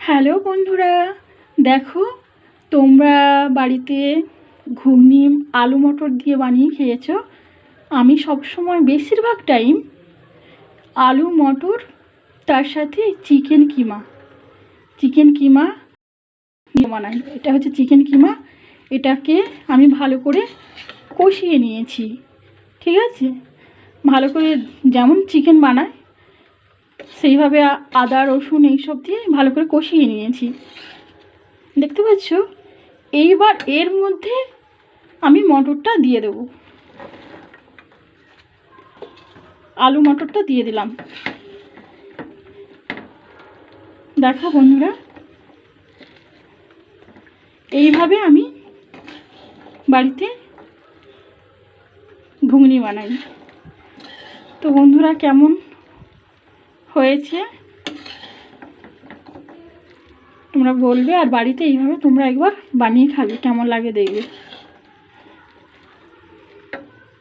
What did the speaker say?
Hello বন্ধুরা, দেখো তোমরা বাড়িতে ঘুগনি আলু মটর দিয়ে বানিয়ে খেয়েছো। আমি সবসময় বেশিরভাগ টাইম আলু মটর তার সাথে চিকেন কিমা দিয়ে বানাই। এটা হচ্ছে চিকেন কিমা। এটাকে আমি ভালো করে কষিয়ে নিয়েছি, ঠিক আছে। ভালো করে যেমন চিকেন বানায় সেইভাবে আদা রসুন এইসব দিয়ে ভালো করে কষিয়ে নিয়েছি, দেখতে পাচ্ছ। এইবার এর মধ্যে আমি মটরটা দিয়ে দেব, আলু মটরটা দিয়ে দিলাম। দেখো বন্ধুরা, এইভাবে আমি বাড়িতে ঘুগনি বানাই। তো বন্ধুরা, কেমন হয়েছে তোমরা বলবে, আর বাড়িতে এইভাবে তোমরা একবার বানিয়ে খাবে, কেমন লাগে দেখবে।